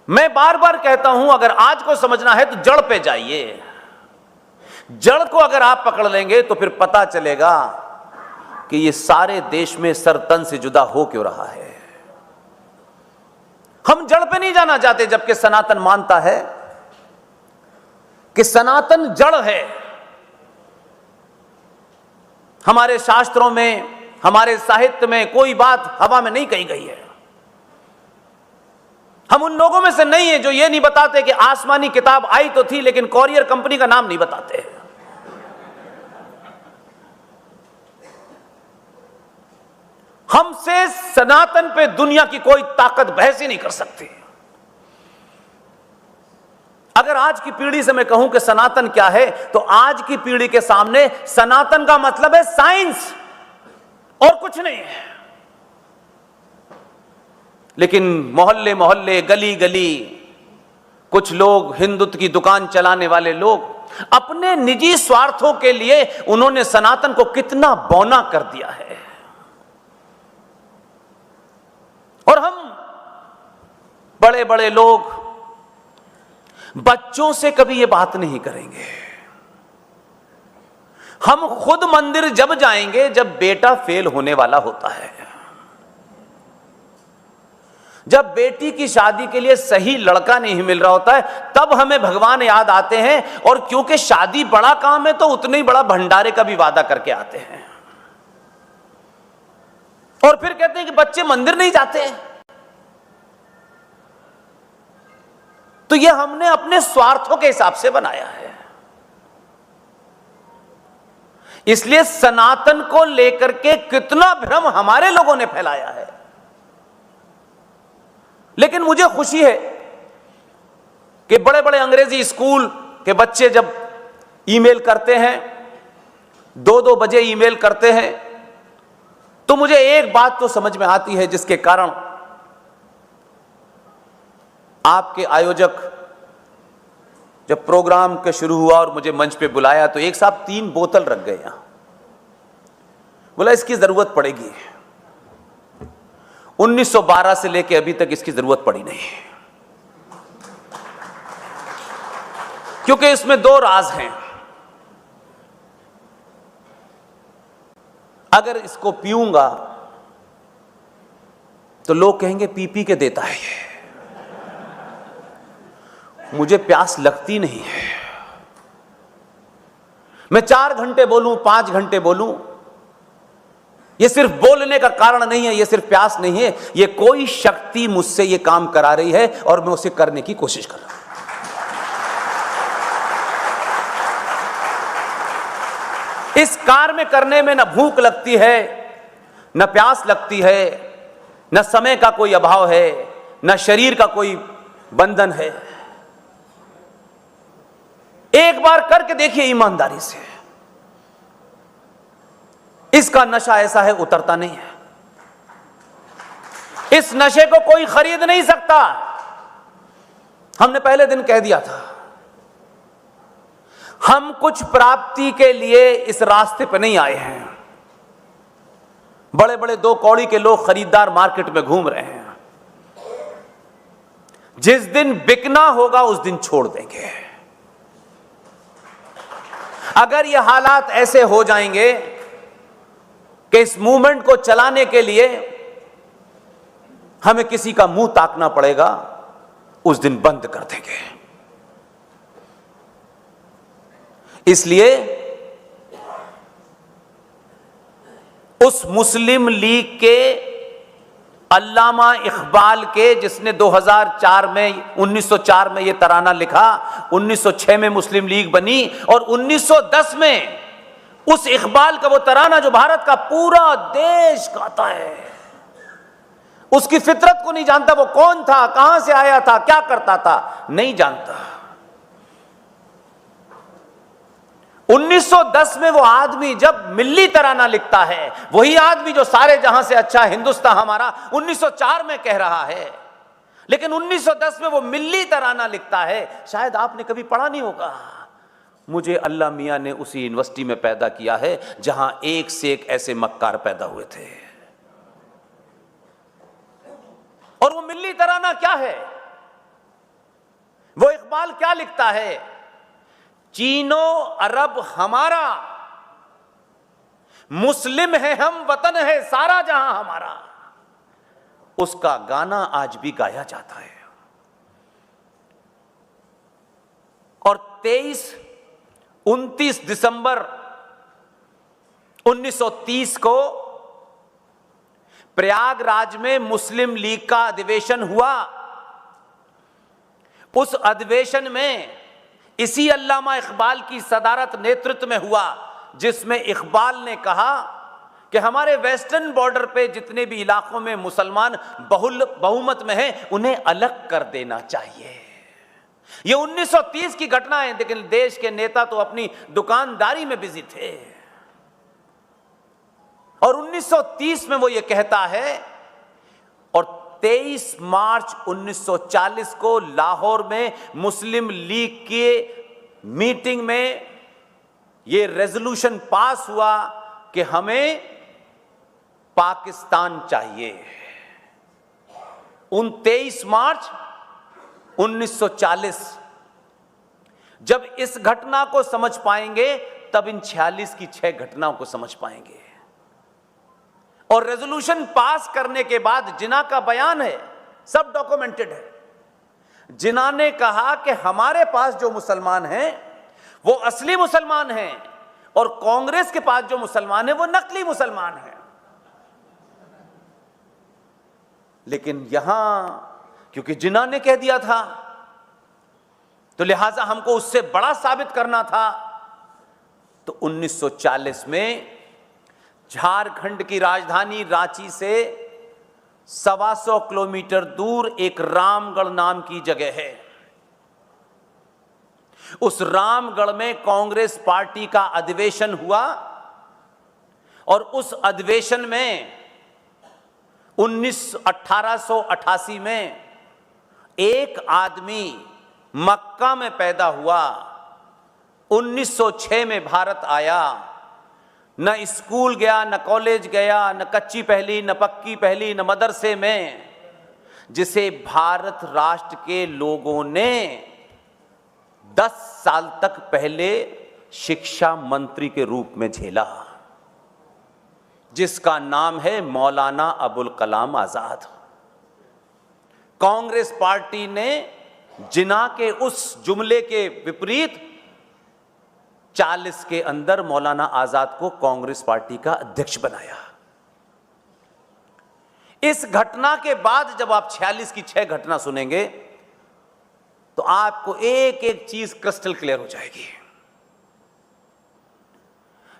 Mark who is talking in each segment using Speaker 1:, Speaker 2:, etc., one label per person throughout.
Speaker 1: मैं बार बार कहता हूं, अगर आज को समझना है तो जड़ पे जाइए। जड़ को अगर आप पकड़ लेंगे तो फिर पता चलेगा कि ये सारे देश में सर तन से जुदा हो क्यों रहा है। हम जड़ पे नहीं जाना चाहते, जबकि सनातन मानता है कि सनातन जड़ है। हमारे शास्त्रों में, हमारे साहित्य में कोई बात हवा में नहीं कही गई है। हम उन लोगों में से नहीं है जो ये नहीं बताते कि आसमानी किताब आई तो थी लेकिन कॉरियर कंपनी का नाम नहीं बताते। हमसे सनातन पे दुनिया की कोई ताकत बहस ही नहीं कर सकती। अगर आज की पीढ़ी से मैं कहूं कि सनातन क्या है, तो आज की पीढ़ी के सामने सनातन का मतलब है साइंस और कुछ नहीं है। लेकिन मोहल्ले मोहल्ले, गली गली कुछ लोग, हिंदुत्व की दुकान चलाने वाले लोग, अपने निजी स्वार्थों के लिए उन्होंने सनातन को कितना बौना कर दिया है। और हम बड़े बड़े लोग बच्चों से कभी ये बात नहीं करेंगे। हम खुद मंदिर जब जाएंगे जब बेटा फेल होने वाला होता है, जब बेटी की शादी के लिए सही लड़का नहीं मिल रहा होता है, तब हमें भगवान याद आते हैं। और क्योंकि शादी बड़ा काम है तो उतने ही बड़ा भंडारे का भी वादा करके आते हैं। और फिर कहते हैं कि बच्चे मंदिर नहीं जाते। तो यह हमने अपने स्वार्थों के हिसाब से बनाया है। इसलिए सनातन को लेकर के कितना भ्रम हमारे लोगों ने फैलाया है। लेकिन मुझे खुशी है कि बड़े बड़े अंग्रेजी स्कूल के बच्चे जब ईमेल करते हैं, 2-2 बजे ईमेल करते हैं, तो मुझे एक बात तो समझ में आती है, जिसके कारण आपके आयोजक जब प्रोग्राम के शुरू हुआ और मुझे मंच पे बुलाया तो एक साहब 3 बोतल रख गए यहां। बोला इसकी जरूरत पड़ेगी। 1912 से लेके अभी तक इसकी जरूरत पड़ी नहीं, क्योंकि इसमें 2 राज हैं। अगर इसको पीऊंगा तो लोग कहेंगे पी पी के देता है ये, मुझे प्यास लगती नहीं है। मैं 4 घंटे बोलूं, 5 घंटे बोलूं, ये सिर्फ बोलने का कारण नहीं है, ये सिर्फ प्यास नहीं है, ये कोई शक्ति मुझसे ये काम करा रही है और मैं उसे करने की कोशिश कर रहा हूं। इस कार्य में करने में न भूख लगती है, न प्यास लगती है, न समय का कोई अभाव है, न शरीर का कोई बंधन है। एक बार करके देखिए ईमानदारी से। इसका नशा ऐसा है, उतरता नहीं है। इस नशे को कोई खरीद नहीं सकता। हमने पहले दिन कह दिया था, हम कुछ प्राप्ति के लिए इस रास्ते पर नहीं आए हैं। बड़े बड़े 2 कौड़ी के लोग खरीदार मार्केट में घूम रहे हैं। जिस दिन बिकना होगा उस दिन छोड़ देंगे। अगर ये हालात ऐसे हो जाएंगे कि इस मूवमेंट को चलाने के लिए हमें किसी का मुंह ताकना पड़ेगा, उस दिन बंद कर देंगे। इसलिए उस मुस्लिम लीग के अल्लामा इकबाल के, जिसने 2004 में 1904 में यह तराना लिखा, 1906 में मुस्लिम लीग बनी और 1910 में उस इकबाल का वो तराना जो भारत का पूरा देश गाता है, उसकी फितरत को नहीं जानता। वो कौन था, कहां से आया था, क्या करता था, नहीं जानता। 1910 में वो आदमी जब मिल्ली तराना लिखता है, वही आदमी जो सारे जहां से अच्छा हिंदुस्तान हमारा 1904 में कह रहा है, लेकिन 1910 में वो मिल्ली तराना लिखता है। शायद आपने कभी पढ़ा नहीं होगा। मुझे अल्लाह मियां ने उसी यूनिवर्सिटी में पैदा किया है जहां एक से एक ऐसे मक्कार पैदा हुए थे। और वो मिल्ली तराना क्या है? इकबाल क्या लिखता है? चीनो अरब हमारा, मुस्लिम है हम, वतन है सारा जहां हमारा। उसका गाना आज भी गाया जाता है। और 29 दिसंबर 1930 को प्रयागराज में मुस्लिम लीग का अधिवेशन हुआ। उस अधिवेशन में इसी अल्लामा इकबाल की सदारत नेतृत्व में हुआ, जिसमें इकबाल ने कहा कि हमारे वेस्टर्न बॉर्डर पे जितने भी इलाकों में मुसलमान बहुमत में हैं, उन्हें अलग कर देना चाहिए। ये 1930 की घटना है, लेकिन देश के नेता तो अपनी दुकानदारी में बिजी थे। और 1930 में वो ये कहता है, और 23 मार्च 1940 को लाहौर में मुस्लिम लीग की मीटिंग में ये रेजोल्यूशन पास हुआ कि हमें पाकिस्तान चाहिए। 23 मार्च 1940। जब इस घटना को समझ पाएंगे तब इन 46 की 6 घटनाओं को समझ पाएंगे। और रेजोल्यूशन पास करने के बाद जिन्ना का बयान है, सब डॉक्यूमेंटेड है। जिन्ना ने कहा कि हमारे पास जो मुसलमान हैं वो असली मुसलमान हैं, और कांग्रेस के पास जो मुसलमान है वो नकली मुसलमान हैं। लेकिन यहां क्योंकि जिन्ना ने कह दिया था, तो लिहाजा हमको उससे बड़ा साबित करना था। तो 1940 में झारखंड की राजधानी रांची से 125 किलोमीटर दूर एक रामगढ़ नाम की जगह है। उस रामगढ़ में कांग्रेस पार्टी का अधिवेशन हुआ, और उस अधिवेशन में 1888 में एक आदमी मक्का में पैदा हुआ, 1906 में भारत आया, न स्कूल गया, न कॉलेज गया, न कच्ची पहली, न पक्की पहली, न मदरसे में, जिसे भारत राष्ट्र के लोगों ने 10 साल तक पहले शिक्षा मंत्री के रूप में झेला, जिसका नाम है मौलाना अबुल कलाम आजाद। कांग्रेस पार्टी ने जिन्ना के उस जुमले के विपरीत 40 के अंदर मौलाना आजाद को कांग्रेस पार्टी का अध्यक्ष बनाया। इस घटना के बाद जब आप 46 की 6 घटना सुनेंगे तो आपको एक एक चीज क्रिस्टल क्लियर हो जाएगी।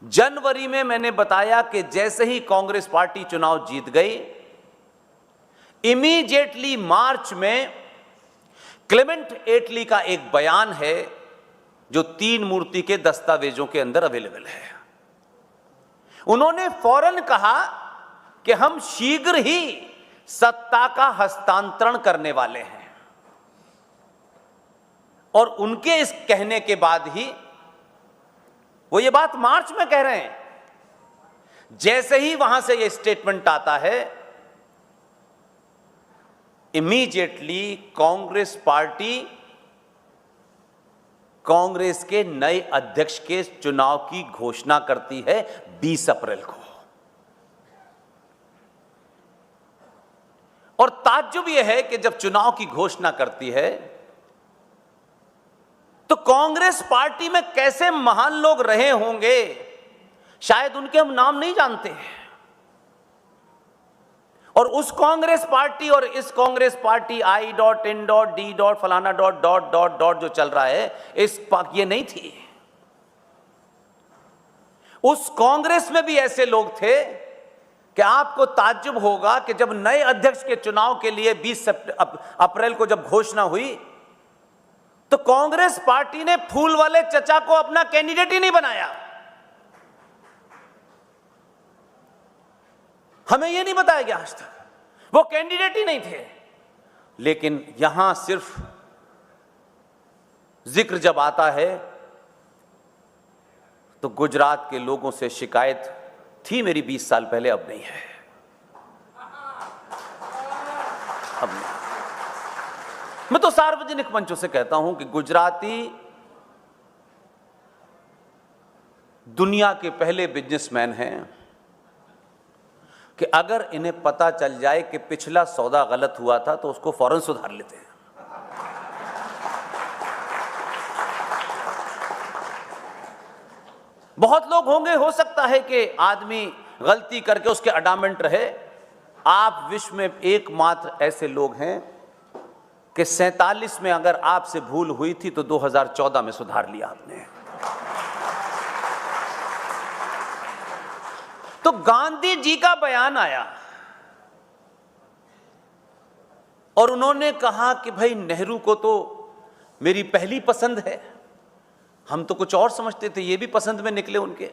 Speaker 1: जनवरी में मैंने बताया कि जैसे ही कांग्रेस पार्टी चुनाव जीत गई, इमीडिएटली मार्च में क्लेमेंट एटली का एक बयान है जो 3 मूर्ति के दस्तावेजों के अंदर अवेलेबल है। उन्होंने फौरन कहा कि हम शीघ्र ही सत्ता का हस्तांतरण करने वाले हैं, और उनके इस कहने के बाद ही वो ये बात मार्च में कह रहे हैं। जैसे ही वहां से ये स्टेटमेंट आता है, इमीडिएटली कांग्रेस पार्टी कांग्रेस के नए अध्यक्ष के चुनाव की घोषणा करती है 20 अप्रैल को। और ताज्जुब यह है कि जब चुनाव की घोषणा करती है तो कांग्रेस पार्टी में कैसे महान लोग रहे होंगे, शायद उनके हम नाम नहीं जानते हैं। और उस कांग्रेस पार्टी और इस कांग्रेस पार्टी I.in.D. फलाना डॉट जो चल रहा है, इस ये नहीं थी। उस कांग्रेस में भी ऐसे लोग थे कि आपको ताज्जुब होगा कि जब नए अध्यक्ष के चुनाव के लिए 20 अप्रैल को जब घोषणा हुई तो कांग्रेस पार्टी ने फूल वाले चचा को अपना कैंडिडेट ही नहीं बनाया। हमें यह नहीं बताया गया आज तक, वो कैंडिडेट ही नहीं थे। लेकिन यहां सिर्फ जिक्र जब आता है तो गुजरात के लोगों से शिकायत थी मेरी 20 साल पहले, अब नहीं है। अब नहीं। मैं तो सार्वजनिक मंचों से कहता हूं कि गुजराती दुनिया के पहले बिजनेसमैन हैं कि अगर इन्हें पता चल जाए कि पिछला सौदा गलत हुआ था तो उसको फौरन सुधार लेते हैं। बहुत लोग होंगे, हो सकता है कि आदमी गलती करके उसके अडामेंट रहे। आप विश्व में एकमात्र ऐसे लोग हैं कि 47 में अगर आपसे भूल हुई थी तो 2014 में सुधार लिया आपने। तो गांधी जी का बयान आया और उन्होंने कहा कि भाई नेहरू को तो मेरी पहली पसंद है। हम तो कुछ और समझते थे, ये भी पसंद में निकले उनके।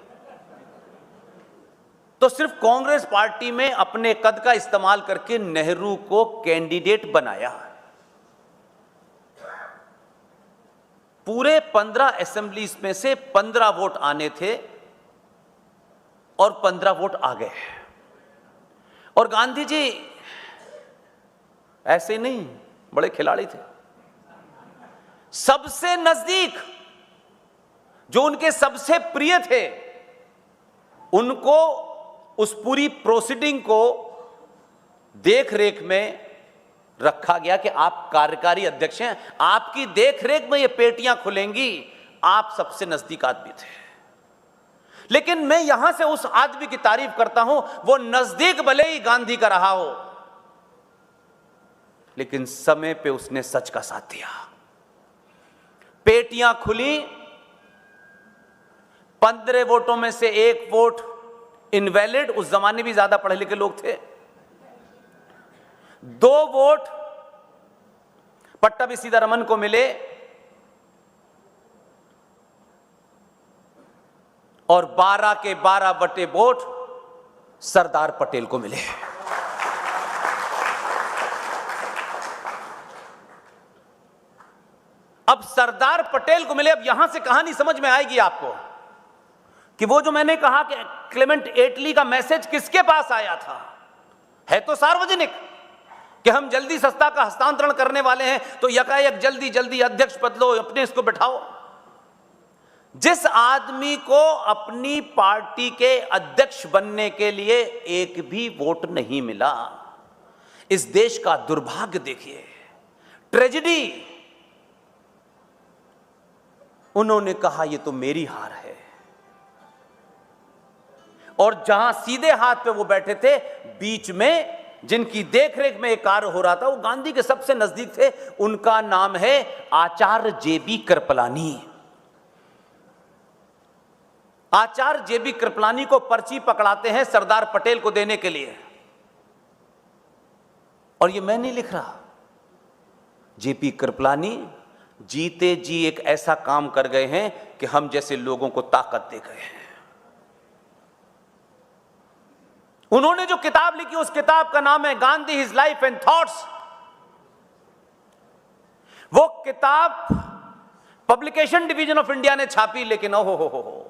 Speaker 1: तो सिर्फ कांग्रेस पार्टी में अपने कद का इस्तेमाल करके नेहरू को कैंडिडेट बनाया। पूरे 15 असेंबलीज में से 15 वोट आने थे और 15 वोट आ गए। और गांधी जी ऐसे नहीं, बड़े खिलाड़ी थे। सबसे नजदीक, जो उनके सबसे प्रिय थे, उनको उस पूरी प्रोसीडिंग को देख रेख में रखा गया कि आप कार्यकारी अध्यक्ष हैं, आपकी देख रेख में ये पेटियां खुलेंगी। आप सबसे नजदीक आदमी थे। लेकिन मैं यहां से उस आदमी की तारीफ करता हूं, वो नजदीक भले ही गांधी का रहा हो, लेकिन समय पे उसने सच का साथ दिया। पेटियां खुली, 15 वोटों में से 1 वोट इनवैलिड, उस जमाने भी ज्यादा पढ़े लिखे लोग थे। 2 वोट पट्टाभी सीतारमन को मिले और 12 के 12 बटे वोट सरदार पटेल को मिले। अब सरदार पटेल को मिले। अब यहां से कहानी समझ में आएगी आपको कि वो जो मैंने कहा कि क्लेमेंट एटली का मैसेज किसके पास आया था, है तो सार्वजनिक कि हम जल्दी सत्ता का हस्तांतरण करने वाले हैं, तो यकायक जल्दी जल्दी अध्यक्ष बदलो, अपने इसको बैठाओ। जिस आदमी को अपनी पार्टी के अध्यक्ष बनने के लिए एक भी वोट नहीं मिला, इस देश का दुर्भाग्य देखिए, ट्रेजेडी। उन्होंने कहा ये तो मेरी हार है। और जहां सीधे हाथ पे वो बैठे थे, बीच में जिनकी देखरेख में एक कार्य हो रहा था, वो गांधी के सबसे नजदीक थे। उनका नाम है आचार्य जेबी कृपलानी। आचार्य जेबी कृपलानी को पर्ची पकड़ाते हैं सरदार पटेल को देने के लिए। और ये मैं नहीं लिख रहा, जेबी कृपलानी जीते जी एक ऐसा काम कर गए हैं कि हम जैसे लोगों को ताकत दे गए हैं। उन्होंने जो किताब लिखी, उस किताब का नाम है Gandhi his life and thoughts. वो किताब पब्लिकेशन डिवीजन ऑफ इंडिया ने छापी, लेकिन हो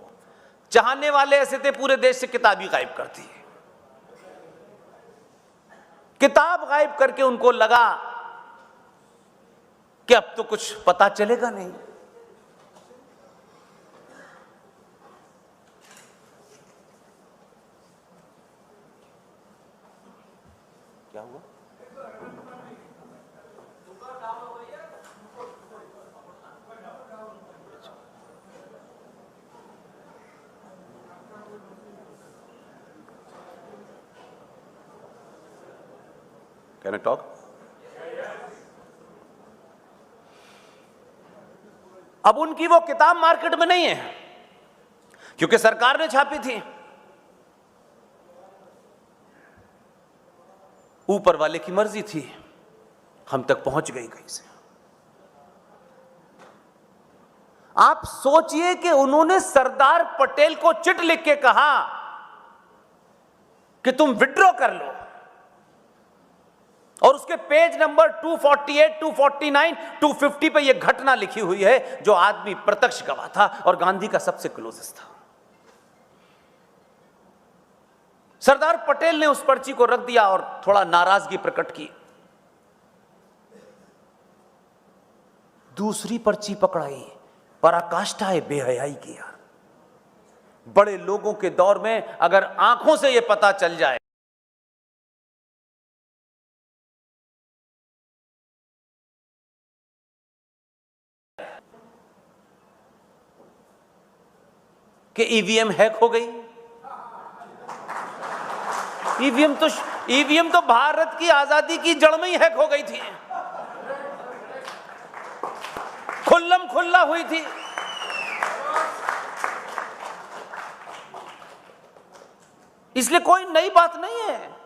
Speaker 1: चाहने वाले ऐसे थे पूरे देश से किताब ही गायब कर दी। किताब गायब करके उनको लगा कि अब तो कुछ पता चलेगा नहीं। क्या हुआ? Can I talk? अब उनकी वो किताब मार्केट में नहीं है क्योंकि सरकार ने छापी थी। ऊपर वाले की मर्जी थी, हम तक पहुंच गई कहीं से। आप सोचिए कि उन्होंने सरदार पटेल को चिट लिख के कहा कि तुम विड्रॉ कर लो, और उसके पेज नंबर 248, 249, 250 पे यह घटना लिखी हुई है जो आदमी प्रत्यक्ष गवाह था और गांधी का सबसे क्लोजेस्ट था। सरदार पटेल ने उस पर्ची को रख दिया और थोड़ा नाराजगी प्रकट की। दूसरी पर्ची पकड़ाई, पराकाष्ठा है बेहयाई की यार। बड़े लोगों के दौर में अगर आंखों से यह पता चल जाए कि ईवीएम हैक हो गई, ईवीएम तो भारत की आजादी की जड़ में ही हैक हो गई थी, खुल्लम खुल्ला हुई थी। इसलिए कोई नई बात नहीं है।